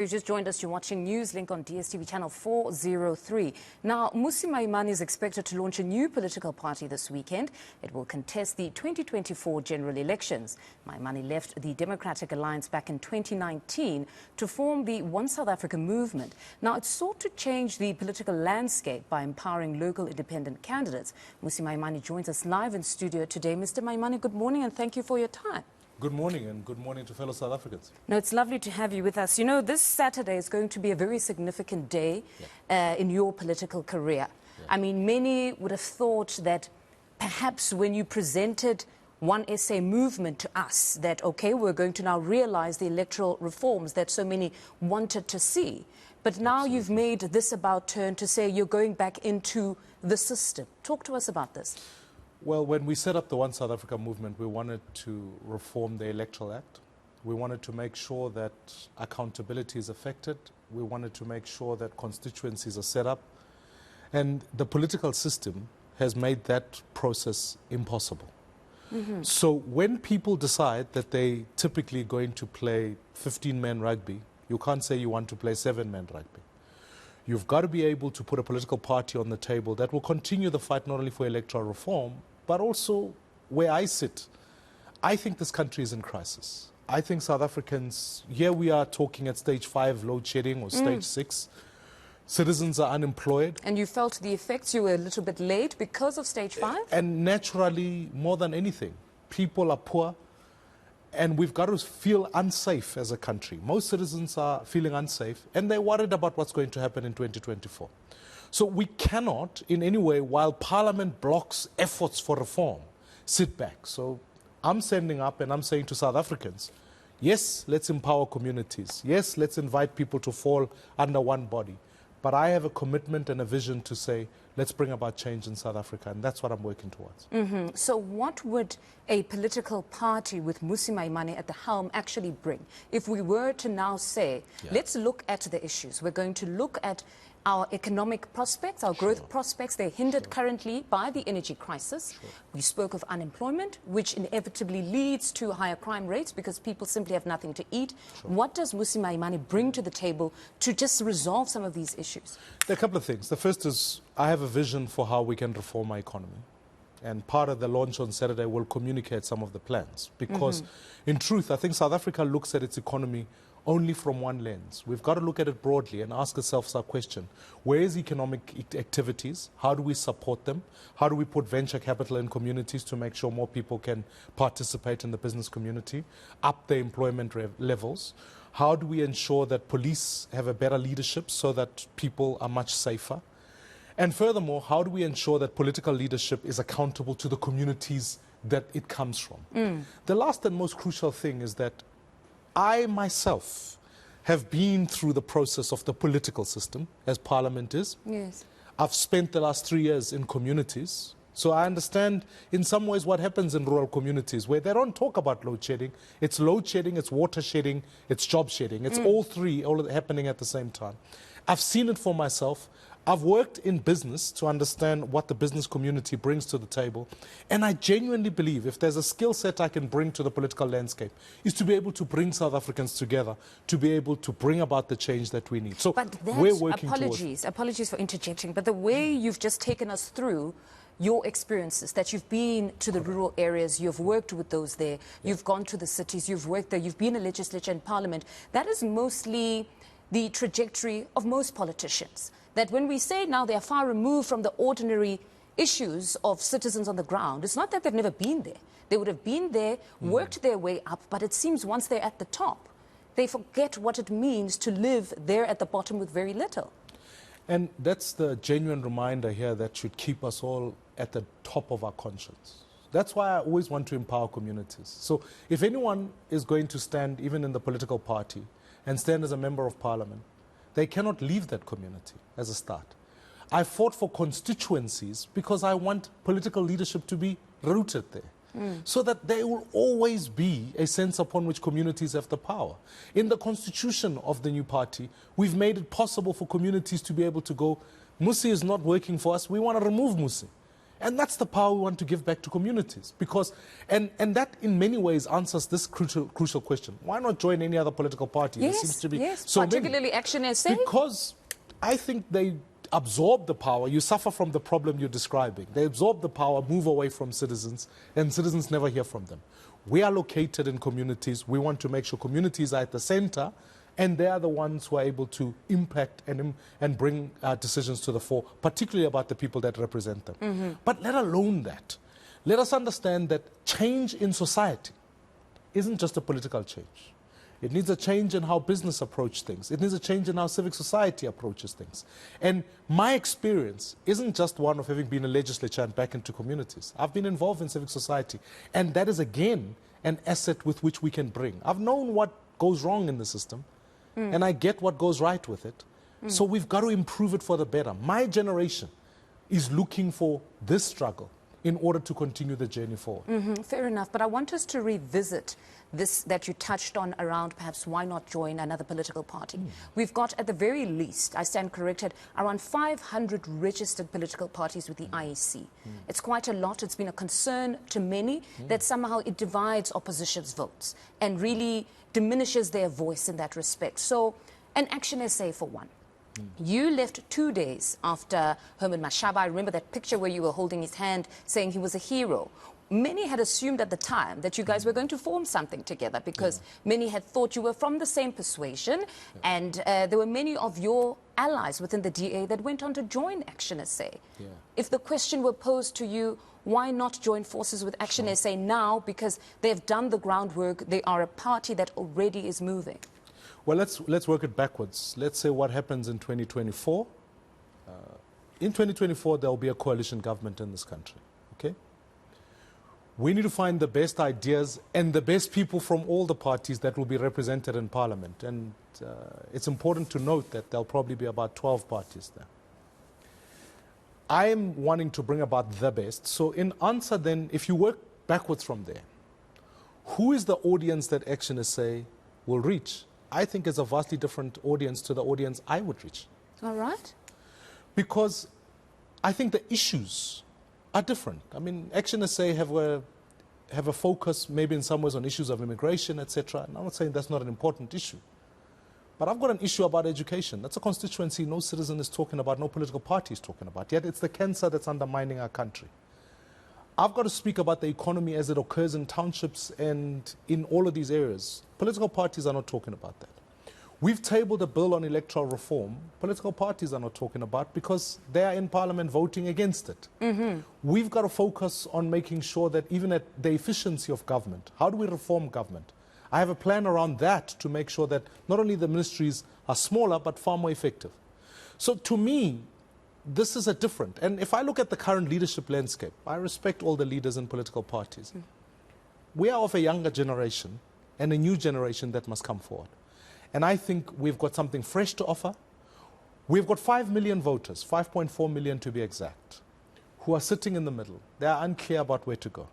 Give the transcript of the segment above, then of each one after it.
You just joined us, you're watching Newslink on DSTV channel 403. Now, Mmusi Maimane is expected to launch a new political party this weekend. It will contest the 2024 general elections. Maimane left the Democratic Alliance back in 2019 to form the One South Africa movement. Now, it's sought to change the political landscape by empowering local independent candidates. Mmusi Maimane joins us live in studio today. Mr. Maimane, good morning and thank you for your time. Good morning, and good morning to fellow South Africans. No, it's lovely to have you with us. You know, this Saturday is going to be a very significant day in your political career. I mean, many would have thought that perhaps when you presented One SA movement to us, that, okay, we're going to now realize the electoral reforms that so many wanted to see. But now you've made this about turn to say you're going back into the system. Talk to us about this. Well, when we set up the One South Africa movement, we wanted to reform the Electoral Act. We wanted to make sure that accountability is affected. We wanted to make sure that constituencies are set up. And the political system has made that process impossible. So when people decide that they typically going to play 15-man rugby, you can't say you want to play 7-man rugby. You've got to be able to put a political party on the table that will continue the fight not only for electoral reform, but also where I sit. I think this country is in crisis. I think South Africans, here we are talking at stage 5 load shedding or stage 6. Citizens are unemployed. And you felt the effects, you were a little bit late because of stage 5? And naturally, more than anything, people are poor. And we've got to feel unsafe as a country. Most citizens are feeling unsafe, and they're worried about what's going to happen in 2024. So we cannot, in any way, while Parliament blocks efforts for reform, sit back. So I'm standing up and I'm saying to South Africans, yes, let's empower communities. Yes, let's invite people to fall under one body. But I have a commitment and a vision to say, let's bring about change in South Africa, and that's what I'm working towards. So what would a political party with Mmusi Maimane at the helm actually bring? If we were to now say, let's look at the issues. We're going to look at our economic prospects, our growth prospects. They're hindered currently by the energy crisis. We spoke of unemployment, which inevitably leads to higher crime rates because people simply have nothing to eat. What does Mmusi Maimane bring to the table to just resolve some of these issues? There are a couple of things. The first is I have a vision for how we can reform our economy. And part of the launch on Saturday will communicate some of the plans. Because in truth, I think South Africa looks at its economy only from one lens. We've got to look at it broadly and ask ourselves our question. Where is economic activities? How do we support them? How do we put venture capital in communities to make sure more people can participate in the business community? Up the employment levels? How do we ensure that police have a better leadership so that people are much safer? And furthermore, how do we ensure that political leadership is accountable to the communities that it comes from? The last and most crucial thing is that I myself have been through the process of the political system, as Parliament is. Yes. I've spent the last 3 years in communities. So I understand in some ways what happens in rural communities where they don't talk about load shedding. It's load shedding, it's water shedding, it's job shedding. It's all three, all happening at the same time. I've seen it for myself. I've worked in business to understand what the business community brings to the table. And I genuinely believe if there's a skill set I can bring to the political landscape, is to be able to bring South Africans together, to be able to bring about the change that we need. So we're working towards... Apologies for interjecting, but the way you've just taken us through your experiences, that you've been to the rural areas, you've worked with those there, you've gone to the cities, you've worked there, you've been in legislature and parliament, that is mostly the trajectory of most politicians. That when we say now they are far removed from the ordinary issues of citizens on the ground, it's not that they've never been there. They would have been there, worked their way up, but it seems once they're at the top, they forget what it means to live there at the bottom with very little. And that's the genuine reminder here that should keep us all at the top of our conscience. That's why I always want to empower communities. So if anyone is going to stand, even in the political party, and stand as a member of parliament, they cannot leave that community as a start. I fought for constituencies because I want political leadership to be rooted there, so that there will always be a sense upon which communities have the power. In the constitution of the new party, we've made it possible for communities to be able to go, Mmusi is not working for us, we want to remove Mmusi. And that's the power we want to give back to communities. Because, and that in many ways answers this crucial question. Why not join any other political party? Yes, there seems to be yes, so particularly many. Action SA. Because I think they absorb the power. You suffer from the problem you're describing. They absorb the power, move away from citizens, and citizens never hear from them. We are located in communities. We want to make sure communities are at the center, and they are the ones who are able to impact and bring decisions to the fore, particularly about the people that represent them. But let alone that, let us understand that change in society isn't just a political change. It needs a change in how business approach things. It needs a change in how civic society approaches things. And my experience isn't just one of having been a legislature and back into communities. I've been involved in civic society. And that is, again, an asset with which we can bring. I've known what goes wrong in the system, and I get what goes right with it. So we've got to improve it for the better. My generation is looking for this struggle in order to continue the journey forward. Fair enough, but I want us to revisit this that you touched on around perhaps why not join another political party. We've got, at the very least, I stand corrected, around 500 registered political parties with the IEC. It's quite a lot. It's been a concern to many that somehow it divides opposition's votes and really diminishes their voice in that respect. So, an Action SA for one. You left 2 days after Herman Mashaba. I remember that picture where you were holding his hand saying he was a hero. Many had assumed at the time that you guys were going to form something together because many had thought you were from the same persuasion, and there were many of your allies within the DA that went on to join Action SA. If the question were posed to you, why not join forces with Action SA now? Because they've done the groundwork. They are a party that already is moving. Well, let's work it backwards. Let's say what happens in 2024. In 2024, there will be a coalition government in this country, okay? We need to find the best ideas and the best people from all the parties that will be represented in Parliament. And it's important to note that there'll probably be about 12 parties there. I'm wanting to bring about the best. So in answer then, if you work backwards from there, who is the audience that Action SA will reach? I think it's a vastly different audience to the audience I would reach. All right. Because I think the issues are different. I mean, Action SA have a focus maybe in some ways on issues of immigration, etc. And I'm not saying that's not an important issue. But I've got an issue about education. That's a constituency no citizen is talking about, no political party is talking about. Yet it's the cancer that's undermining our country. I've got to speak about the economy as it occurs in townships and in all of these areas. Political parties are not talking about that. We've tabled a bill on electoral reform. Political parties are not talking about because they are in Parliament voting against it. We've got to focus on making sure that even at the efficiency of government, how do we reform government? I have a plan around that to make sure that not only the ministries are smaller but far more effective. So to me, this is a different, and if I look at the current leadership landscape, I respect all the leaders in political parties. We are of a younger generation and a new generation that must come forward. And I think we've got something fresh to offer. We've got 5 million voters, 5.4 million to be exact, who are sitting in the middle. They are unclear about where to go.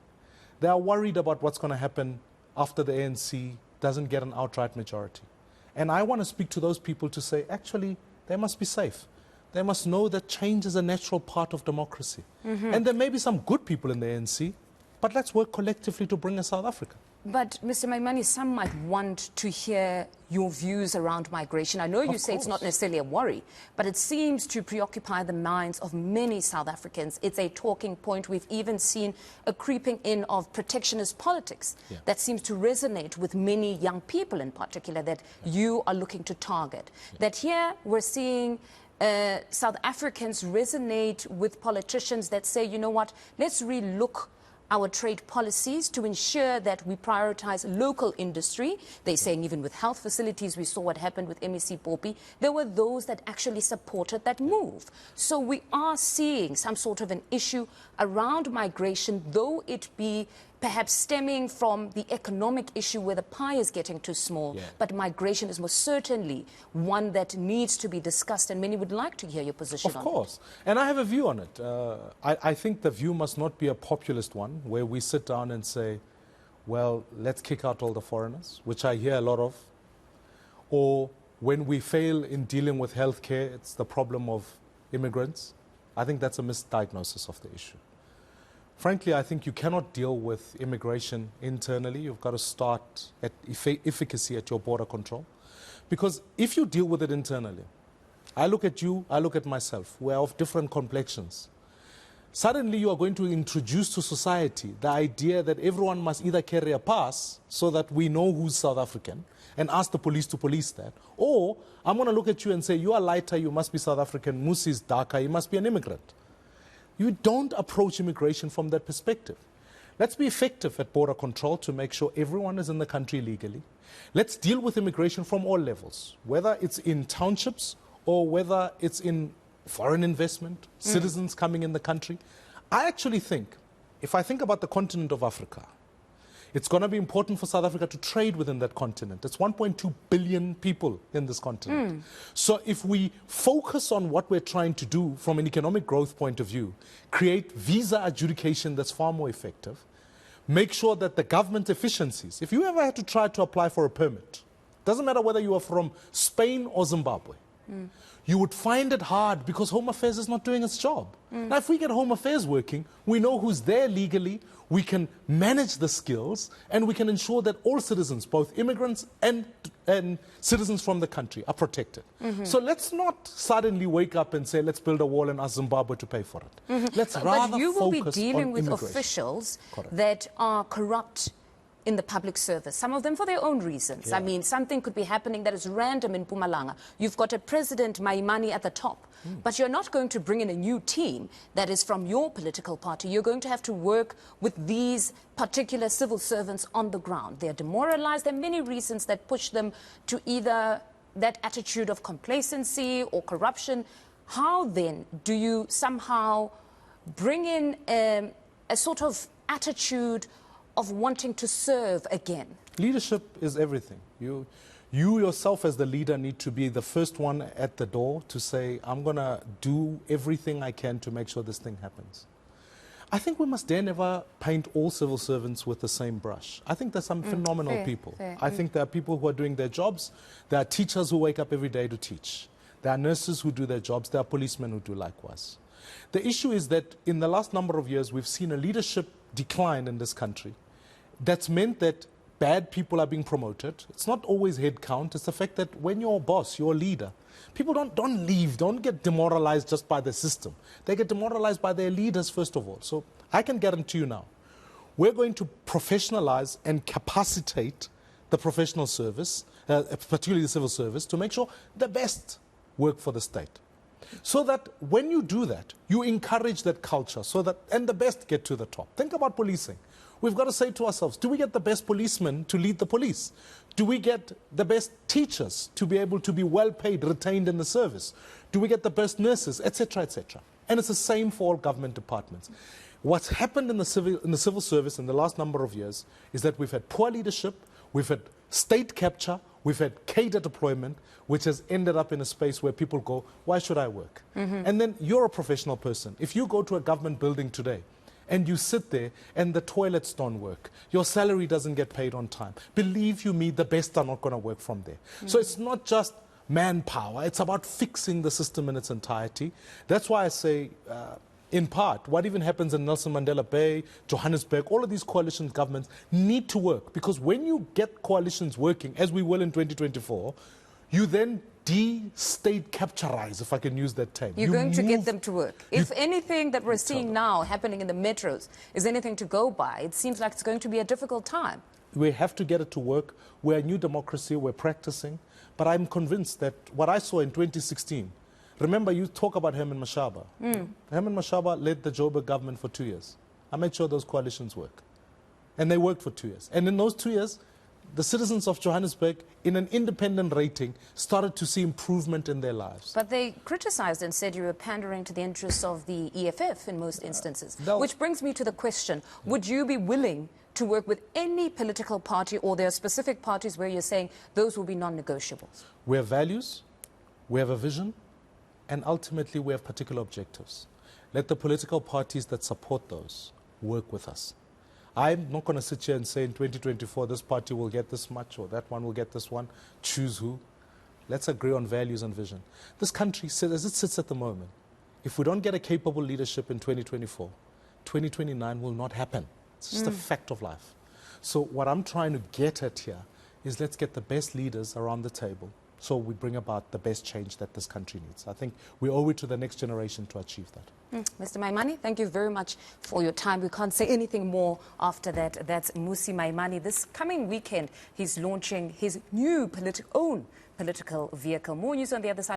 They are worried about what's going to happen after the ANC doesn't get an outright majority. And I want to speak to those people to say, actually, they must be safe. They must know that change is a natural part of democracy. And there may be some good people in the ANC, but let's work collectively to bring a South Africa. But, Mr. Maimane, some might want to hear your views around migration. I know you say it's not necessarily a worry, but it seems to preoccupy the minds of many South Africans. It's a talking point. We've even seen a creeping in of protectionist politics that seems to resonate with many young people in particular that you are looking to target. That here we're seeing South Africans resonate with politicians that say, you know what, let's relook our trade policies to ensure that we prioritize local industry. They're saying even with health facilities, we saw what happened with MEC Poppy. There were those that actually supported that move. So we are seeing some sort of an issue around migration, though it be perhaps stemming from the economic issue where the pie is getting too small. But migration is most certainly one that needs to be discussed, and many would like to hear your position on it. Of course. And I have a view on it. I think the view must not be a populist one where we sit down and say, well, let's kick out all the foreigners, which I hear a lot of. Or when we fail in dealing with healthcare, it's the problem of immigrants. I think that's a misdiagnosis of the issue. Frankly, I think you cannot deal with immigration internally. You've got to start at efficacy at your border control. Because if you deal with it internally, I look at you, I look at myself, we're of different complexions. Suddenly you are going to introduce to society the idea that everyone must either carry a pass so that we know who's South African and ask the police to police that, or I'm going to look at you and say, you are lighter, you must be South African, Mmusi is darker, you must be an immigrant. You don't approach immigration from that perspective. Let's be effective at border control to make sure everyone is in the country legally. Let's deal with immigration from all levels, whether it's in townships or whether it's in foreign investment, citizens coming in the country. I actually think, if I think about the continent of Africa, it's going to be important for South Africa to trade within that continent. It's 1.2 billion people in this continent. So if we focus on what we're trying to do from an economic growth point of view, create visa adjudication that's far more effective, make sure that the government efficiencies, if you ever had to try to apply for a permit, doesn't matter whether you are from Spain or Zimbabwe, you would find it hard because Home Affairs is not doing its job. Now, if we get Home Affairs working, we know who's there legally, we can manage the skills, and we can ensure that all citizens, both immigrants and citizens from the country, are protected. So let's not suddenly wake up and say, let's build a wall and ask Zimbabwe to pay for it. Let's rather But you will be focus dealing on with immigration. officials Correct. that are corrupt in the public service, some of them for their own reasons. I mean, something could be happening that is random in Mpumalanga. You've got a President Maimane at the top, but you're not going to bring in a new team that is from your political party. You're going to have to work with these particular civil servants on the ground. They're demoralized. There are many reasons that push them to either that attitude of complacency or corruption. How then do you somehow bring in a sort of attitude of wanting to serve again? Leadership is everything. You yourself as the leader need to be the first one at the door to say, I'm going to do everything I can to make sure this thing happens. I think we must dare never paint all civil servants with the same brush. I think there's some phenomenal people. I think there are people who are doing their jobs. There are teachers who wake up every day to teach. There are nurses who do their jobs. There are policemen who do likewise. The issue is that in the last number of years, we've seen a leadership decline in this country. That's meant that bad people are being promoted. It's not always head count. It's the fact that when you're a boss, you're a leader, people don't leave, don't get demoralized just by the system. They get demoralized by their leaders, first of all. So I can guarantee you now, we're going to professionalize and capacitate the professional service, particularly the civil service, to make sure the best work for the state. So that when you do that, you encourage that culture so that, and the best get to the top. Think about policing. We've got to say to ourselves, do we get the best policemen to lead the police? Do we get the best teachers to be able to be well paid, retained in the service? Do we get the best nurses, etc., etc.? And it's the same for all government departments. What's happened in the civil service in the last number of years is that we've had poor leadership, we've had state capture, we've had cadre deployment, which has ended up in a space where people go, why should I work? And then you're a professional person. If you go to a government building today, and you sit there and the toilets don't work, your salary doesn't get paid on time, believe you me, the best are not going to work from there. So it's not just manpower, it's about fixing the system in its entirety. That's why I say, in part, what even happens in Nelson Mandela Bay, Johannesburg, all of these coalition governments need to work, because when you get coalitions working, as we will in 2024, you then de-state capturize, if I can use that term. You're going to get them to work. If anything that we're seeing now happening in the metros is anything to go by, it seems like it's going to be a difficult time. We have to get it to work. We're a new democracy, we're practicing. But I'm convinced that what I saw in 2016, remember you talk about Herman Mashaba. Herman Mashaba led the Joburg government for 2 years. I made sure those coalitions work. And they worked for 2 years. And in those 2 years, the citizens of Johannesburg, in an independent rating, started to see improvement in their lives. But they criticized and said you were pandering to the interests of the EFF in most instances. Which brings me to the question, would you be willing to work with any political party, or there are specific parties where you're saying those will be non-negotiables? We have values, we have a vision, and ultimately we have particular objectives. Let the political parties that support those work with us. I'm not going to sit here and say in 2024 this party will get this much or that one will get this one. Choose who. Let's agree on values and vision. This country, as it sits at the moment, if we don't get a capable leadership in 2024 2029 will not happen. It's just a fact of life. So what I'm trying to get at here is let's get the best leaders around the table so we bring about the best change that this country needs. I think we owe it to the next generation to achieve that. Mr. Maimane, thank you very much for your time. We can't say anything more after that. That's Mmusi Maimane. This coming weekend, he's launching his new own political vehicle. More news on the other side.